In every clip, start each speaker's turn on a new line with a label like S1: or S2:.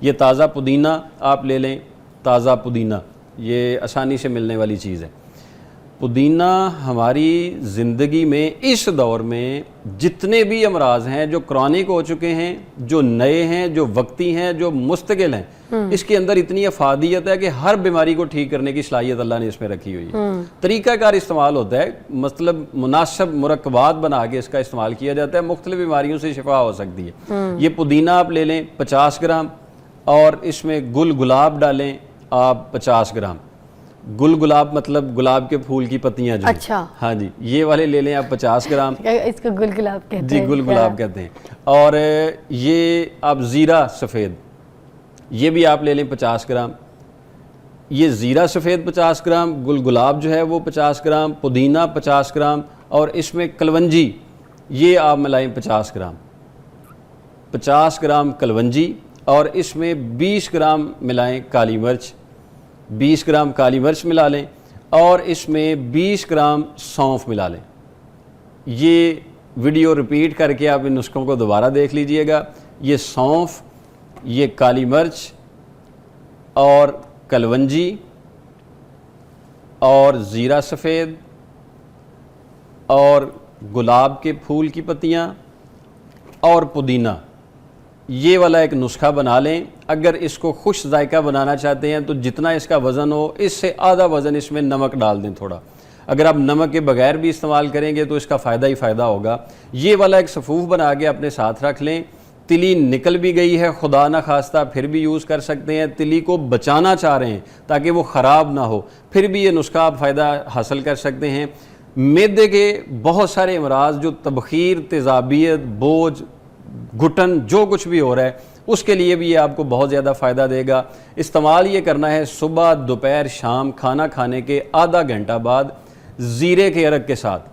S1: یہ تازہ پودینہ آپ لے لیں، تازہ پودینہ یہ آسانی سے ملنے والی چیز ہے۔ پودینہ ہماری زندگی میں اس دور میں جتنے بھی امراض ہیں جو کرونک ہو چکے ہیں، جو نئے ہیں، جو وقتی ہیں، جو مستقل ہیں، اس کے اندر اتنی افادیت ہے کہ ہر بیماری کو ٹھیک کرنے کی صلاحیت اللہ نے اس میں رکھی ہوئی ہے۔ طریقہ کار استعمال ہوتا ہے، مطلب مناسب مرکبات بنا کے اس کا استعمال کیا جاتا ہے، مختلف بیماریوں سے شفا ہو سکتی ہے۔ یہ پودینہ آپ لے لیں 50 گرام، اور اس میں گل گلاب ڈالیں آپ 50 گرام۔ گل گلاب مطلب گلاب کے پھول کی پتیاں جو،
S2: اچھا
S1: ہاں جی، یہ والے لے لیں آپ 50 گرام۔
S2: اس کو گل گلاب کہتے
S1: جی
S2: ہیں؟
S1: گل گلاب کہتے ہیں۔ اور یہ آپ زیرہ سفید، یہ بھی آپ لے لیں 50 گرام۔ یہ زیرہ سفید 50 گرام، گل گلاب جو ہے وہ 50 گرام، پودینہ 50 گرام، اور اس میں کلونجی یہ آپ ملائیں 50 گرام۔ 50 گرام کلونجی، اور اس میں 20 گرام ملائیں کالی مرچ، 20 گرام کالی مرچ ملا لیں، اور اس میں 20 گرام سونف ملا لیں۔ یہ ویڈیو ریپیٹ کر کے آپ ان نسخوں کو دوبارہ دیکھ لیجئے گا۔ یہ سونف، یہ کالی مرچ اور کلونجی اور زیرہ سفید اور گلاب کے پھول کی پتیاں اور پودینہ، یہ والا ایک نسخہ بنا لیں۔ اگر اس کو خوش ذائقہ بنانا چاہتے ہیں تو جتنا اس کا وزن ہو اس سے آدھا وزن اس میں نمک ڈال دیں تھوڑا۔ اگر آپ نمک کے بغیر بھی استعمال کریں گے تو اس کا فائدہ ہی فائدہ ہوگا۔ یہ والا ایک صفوف بنا کے اپنے ساتھ رکھ لیں۔ تلی نکل بھی گئی ہے خدا نہ خواستہ پھر بھی یوز کر سکتے ہیں، تلی کو بچانا چاہ رہے ہیں تاکہ وہ خراب نہ ہو، پھر بھی یہ نسخہ آپ فائدہ حاصل کر سکتے ہیں۔ معدے کے بہت سارے امراض جو تبخیر، تیزابیت، بوجھ، گھٹن جو کچھ بھی ہو رہا ہے اس کے لیے بھی یہ آپ کو بہت زیادہ فائدہ دے گا۔ استعمال یہ کرنا ہے صبح، دوپہر، شام، کھانا کھانے کے آدھا گھنٹہ بعد زیرے کے عرق کے ساتھ۔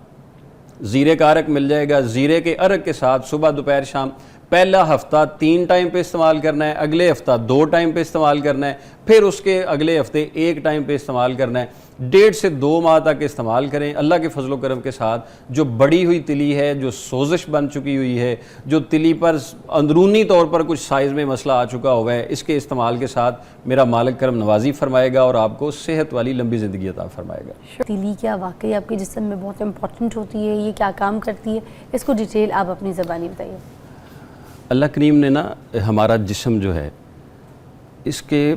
S1: زیرے کا عرق مل جائے گا، زیرے کے عرق کے ساتھ صبح، دوپہر، شام۔ پہلا ہفتہ 3 ٹائم پہ استعمال کرنا ہے، اگلے ہفتہ 2 ٹائم پہ استعمال کرنا ہے، پھر اس کے اگلے ہفتے 1 ٹائم پہ استعمال کرنا ہے۔ 1.5 سے 2 ماہ تک استعمال کریں۔ اللہ کے فضل و کرم کے ساتھ جو بڑی ہوئی تلی ہے، جو سوزش بن چکی ہوئی ہے، جو تلی پر اندرونی طور پر کچھ سائز میں مسئلہ آ چکا ہوا ہے، اس کے استعمال کے ساتھ میرا مالک کرم نوازی فرمائے گا اور آپ کو صحت والی لمبی زندگی عطا فرمائے گا۔
S2: تیلی کیا واقعی آپ کے جسم میں بہت امپورٹنٹ ہوتی ہے؟ یہ کیا کام کرتی ہے؟ اس کو ڈیٹیل آپ اپنی زبانی بتائیے۔
S1: اللہ کریم نے نا ہمارا جسم جو ہے اس کے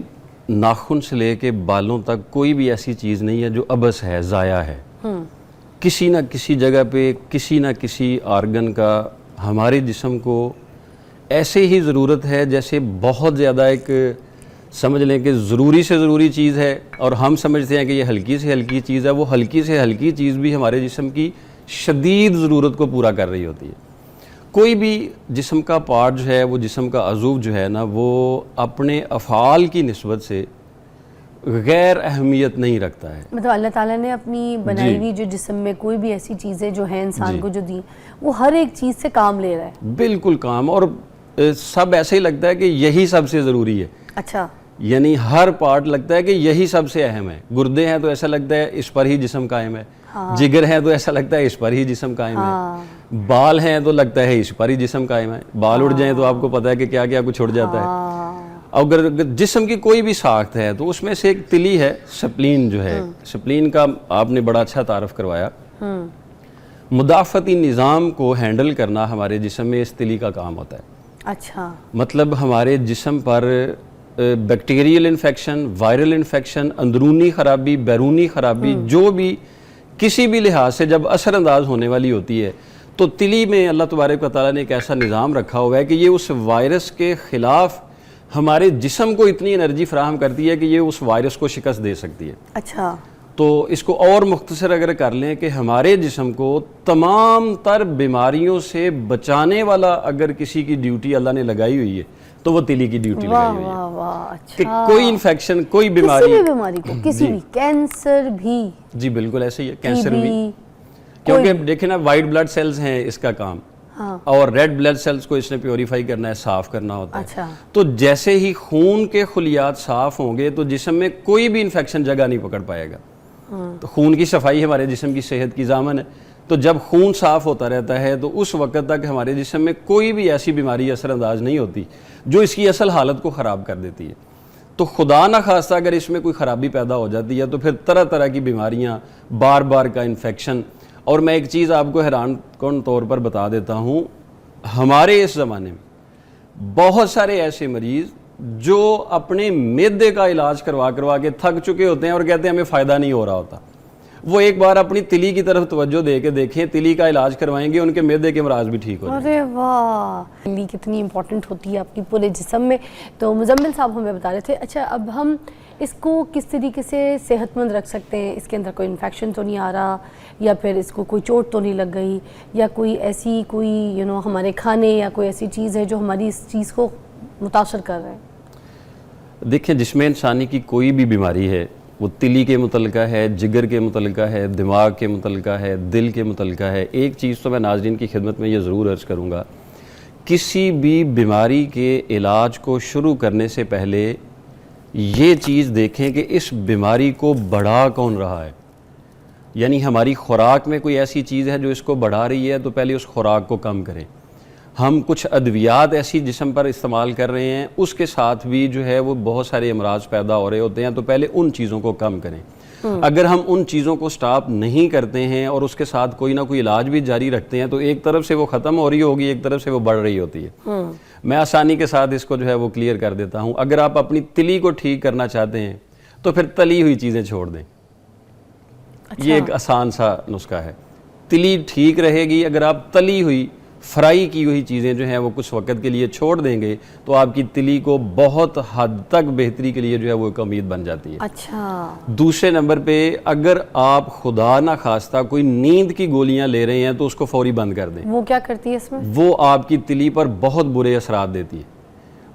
S1: ناخن سے لے کے بالوں تک کوئی بھی ایسی چیز نہیں ہے جو عبث ہے، ضائع ہے۔ کسی نہ کسی جگہ پہ کسی نہ کسی آرگن کا ہمارے جسم کو ایسے ہی ضرورت ہے جیسے بہت زیادہ ایک سمجھ لیں کہ ضروری سے ضروری چیز ہے، اور ہم سمجھتے ہیں کہ یہ ہلکی سے ہلکی چیز ہے، وہ ہلکی سے ہلکی چیز بھی ہمارے جسم کی شدید ضرورت کو پورا کر رہی ہوتی ہے۔ کوئی بھی جسم کا پارٹ جو ہے، وہ جسم کا عضو جو ہے نا، وہ اپنے افعال کی نسبت سے غیر اہمیت نہیں رکھتا ہے۔
S2: مطلب اللہ تعالیٰ نے اپنی بنائی ہوئی جو جسم میں کوئی بھی ایسی چیزیں جو ہیں انسان کو جو دی، وہ ہر ایک چیز سے کام لے رہا ہے۔
S1: بالکل کام، اور سب ایسے ہی لگتا ہے کہ یہی سب سے ضروری ہے۔
S2: اچھا،
S1: یعنی ہر پارٹ لگتا ہے کہ یہی سب سے اہم ہے۔ گردے ہیں تو ایسا لگتا ہے اس پر ہی جسم قائم ہے، جگر ہے تو ایسا لگتا ہے اس پر ہی جسم قائم ہے، بال ہیں تو لگتا ہے اس پر ہی جسم قائم ہے، بال اڑ جائیں تو آپ کو پتہ ہے کہ کیا کیا کچھ اڑ جاتا ہے۔ اگر جسم کی کوئی بھی ساخت ہے تو اس میں سے ایک تلی ہے، سپلین جو ہے، سپلین کا آپ نے بڑا اچھا تعارف کروایا۔ مدافعتی نظام کو ہینڈل کرنا ہمارے جسم میں اس تلی کا کام ہوتا ہے۔
S2: اچھا،
S1: مطلب ہمارے جسم پر بیکٹیریل انفیکشن، وائرل انفیکشن، اندرونی خرابی، بیرونی خرابی، جو بھی کسی بھی لحاظ سے جب اثر انداز ہونے والی ہوتی ہے تو تلی میں اللہ تبارک و تعالیٰ نے ایک ایسا نظام رکھا ہوا ہے کہ یہ اس وائرس کے خلاف ہمارے جسم کو اتنی انرجی فراہم کرتی ہے کہ یہ اس وائرس کو شکست دے سکتی ہے۔
S2: اچھا،
S1: تو اس کو اور مختصر اگر کر لیں کہ ہمارے جسم کو تمام تر بیماریوں سے بچانے والا اگر کسی کی ڈیوٹی اللہ نے لگائی ہوئی ہے تو وہ تلی کی ڈیوٹی لگائی ہوئی ہے کہ کوئی انفیکشن، کوئی بیماری،
S2: کسی بھی بیماری کو، کسی بھی، کینسر بھی،
S1: جی بالکل ایسے ہی ہے، کینسر بھی، کیونکہ دیکھیں نا وائٹ بلڈ سیلز ہیں اس کا کام، اور ریڈ بلڈ سیلز کو اس نے پیوریفائی کرنا ہے، صاف کرنا ہوتا ہے۔ تو جیسے ہی خون کے خلیات صاف ہوں گے تو جسم میں کوئی بھی انفیکشن جگہ نہیں پکڑ پائے گا۔ تو خون کی صفائی ہمارے جسم کی صحت کی ضامن ہے۔ تو جب خون صاف ہوتا رہتا ہے تو اس وقت تک ہمارے جسم میں کوئی بھی ایسی بیماری اثر انداز نہیں ہوتی جو اس کی اصل حالت کو خراب کر دیتی ہے. تو خدا نہ خواستہ اگر اس میں کوئی خرابی پیدا ہو جاتی ہے تو پھر طرح طرح کی بیماریاں، بار بار کا انفیکشن. اور میں ایک چیز آپ کو حیران کن طور پر بتا دیتا ہوں، ہمارے اس زمانے میں بہت سارے ایسے مریض جو اپنے معدے کا علاج کروا کے تھک چکے ہوتے ہیں اور کہتے ہیں ہمیں فائدہ نہیں ہو رہا ہوتا. وہ ایک بار اپنی تلی کی طرف توجہ دے کے دیکھیں، تلی کا علاج کروائیں گے، ان کے معدے کے امراض بھی ٹھیک ہو جائیں گے.
S2: ارے واہ، تلی کتنی امپورٹنٹ ہوتی ہے آپ کی پورے جسم میں. تو مزمل صاحب ہمیں بتا رہے تھے، اچھا اب ہم اس کو کس طریقے سے صحت مند رکھ سکتے ہیں؟ اس کے اندر کوئی انفیکشن تو نہیں آ رہا، یا پھر اس کو کوئی چوٹ تو نہیں لگ گئی، یا کوئی ایسی کوئی ہمارے کھانے یا کوئی ایسی چیز ہے جو ہماری اس چیز کو متاثر کر رہا ہے؟
S1: دیکھیں، جسم انسانی کی کوئی بھی بیماری ہے، وہ تلی کے متعلقہ ہے، جگر کے متعلقہ ہے، دماغ کے متعلقہ ہے، دل کے متعلقہ ہے. ایک چیز تو میں ناظرین کی خدمت میں یہ ضرور عرض کروں گا، کسی بھی بیماری کے علاج کو شروع کرنے سے پہلے یہ چیز دیکھیں کہ اس بیماری کو بڑھا کون رہا ہے. یعنی ہماری خوراک میں کوئی ایسی چیز ہے جو اس کو بڑھا رہی ہے تو پہلے اس خوراک کو کم کریں. ہم کچھ ادویات ایسی جسم پر استعمال کر رہے ہیں، اس کے ساتھ بھی جو ہے وہ بہت سارے امراض پیدا ہو رہے ہوتے ہیں، تو پہلے ان چیزوں کو کم کریں. اگر ہم ان چیزوں کو سٹاپ نہیں کرتے ہیں اور اس کے ساتھ کوئی نہ کوئی علاج بھی جاری رکھتے ہیں تو ایک طرف سے وہ ختم ہو رہی ہوگی، ایک طرف سے وہ بڑھ رہی ہوتی ہے. میں آسانی کے ساتھ اس کو جو ہے وہ کلیئر کر دیتا ہوں. اگر آپ اپنی تلی کو ٹھیک کرنا چاہتے ہیں تو پھر تلی ہوئی چیزیں چھوڑ دیں. یہ ایک آسان سا نسخہ ہے. تلی ٹھیک رہے گی اگر آپ تلی ہوئی، فرائی کی ہوئی چیزیں جو ہیں وہ کچھ وقت کے لیے چھوڑ دیں گے تو آپ کی تلی کو بہت حد تک بہتری کے لیے جو ہے وہ ایک امید بن جاتی ہے.
S2: اچھا.
S1: دوسرے نمبر پہ اگر آپ خدا نہ خواستہ کوئی نیند کی گولیاں لے رہے ہیں تو اس کو فوری بند کر دیں.
S2: وہ کیا کرتی ہے اس میں؟
S1: وہ آپ کی تلی پر بہت برے اثرات دیتی ہے.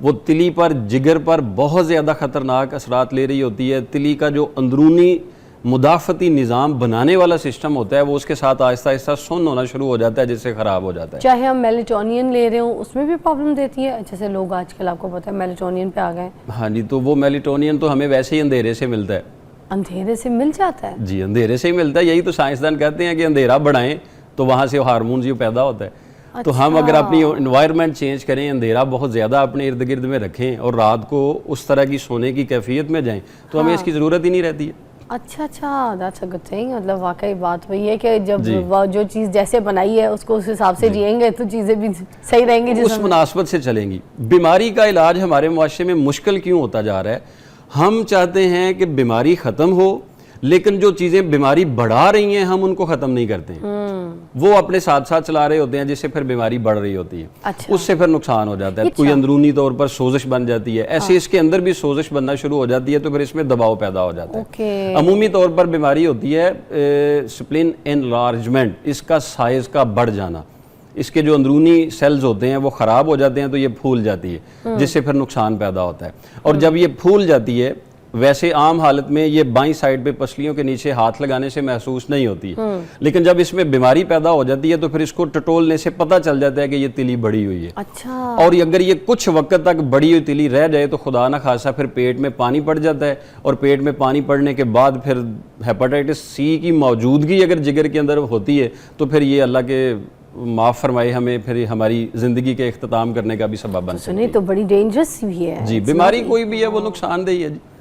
S1: وہ تلی پر، جگر پر بہت زیادہ خطرناک اثرات لے رہی ہوتی ہے. تلی کا جو اندرونی مدافعتی نظام بنانے والا سسٹم ہوتا ہے وہ اس کے ساتھ آہستہ آہستہ سن ہونا شروع ہو جاتا ہے، جس سے خراب ہو جاتا ہے.
S2: چاہے ہم میلیٹونین لے رہے ہوں اس میں بھی پرابلم دیتی ہے؟ جیسے لوگ آج کل آپ کو پتہ ہے میلیٹونین پہ آ گئے.
S1: ہاں جی، تو وہ میلیٹونین تو ہمیں ویسے ہی اندھیرے سے ملتا ہے.
S2: اندھیرے سے مل جاتا ہے؟
S1: جی، اندھیرے سے ہی ملتا ہے. یہی تو سائنسدان کہتے ہیں کہ اندھیرا بڑھائیں تو وہاں سے ہارمونز یہ پیدا ہوتا ہے. تو ہم اگر اپنی انوائرمنٹ چینج کریں، اندھیرا بہت زیادہ اپنے ارد گرد میں رکھیں اور رات کو اس طرح کی سونے کی کیفیت میں جائیں تو ہمیں اس کی ضرورت ہی نہیں رہتی ہے.
S2: اچھا اچھا، دیٹس اے گڈ تھنگ. مطلب واقعی بات وہی ہے کہ جب جو چیز جیسے بنائی ہے اس کو اس حساب سے جئیں گے تو چیزیں بھی صحیح رہیں گی،
S1: اس مناسبت سے چلیں گی. بیماری کا علاج ہمارے معاشرے میں مشکل کیوں ہوتا جا رہا ہے؟ ہم چاہتے ہیں کہ بیماری ختم ہو، لیکن جو چیزیں بیماری بڑھا رہی ہیں ہم ان کو ختم نہیں کرتے ہیں. وہ اپنے ساتھ ساتھ چلا رہے ہوتے ہیں، جس سے پھر بیماری بڑھ رہی ہوتی ہے. اس سے پھر نقصان ہو جاتا ہے. کوئی اندرونی طور پر سوزش بن جاتی ہے، ایسے اس کے اندر بھی سوزش بننا شروع ہو جاتی ہے تو پھر اس میں دباؤ پیدا ہو جاتا ہے. عمومی طور پر بیماری ہوتی ہے سپلین انلارجمنٹ، اس کا سائز کا بڑھ جانا. اس کے جو اندرونی سیلز ہوتے ہیں وہ خراب ہو جاتے ہیں تو یہ پھول جاتی ہے، جس سے پھر نقصان پیدا ہوتا ہے. اور جب یہ پھول جاتی ہے، ویسے عام حالت میں یہ بائیں سائڈ پہ پسلیوں کے نیچے ہاتھ لگانے سے محسوس نہیں ہوتی ہے، لیکن جب اس میں بیماری پیدا ہو جاتی ہے تو پھر اس کو ٹٹولنے سے پتہ چل جاتا ہے کہ یہ تلی بڑی ہوئی ہے.
S2: اچھا. اور
S1: اگر یہ کچھ وقت تک بڑی ہوئی تلی رہ جائے تو خدا نہ خواستہ پھر پیٹ میں پانی پڑ جاتا ہے، اور پیٹ میں پانی پڑنے کے بعد پھر ہیپاٹائٹس سی کی موجودگی اگر جگر کے اندر ہوتی ہے تو پھر یہ اللہ کے معاف فرمائے ہمیں پھر ہماری زندگی کے اختتام کرنے کا بھی سبب بن سکتی ہے.
S2: تو بڑی ڈینجرس بھی ہے.
S1: جی، بیماری کوئی بھی ہے وہ نقصان دہ ہے. جی.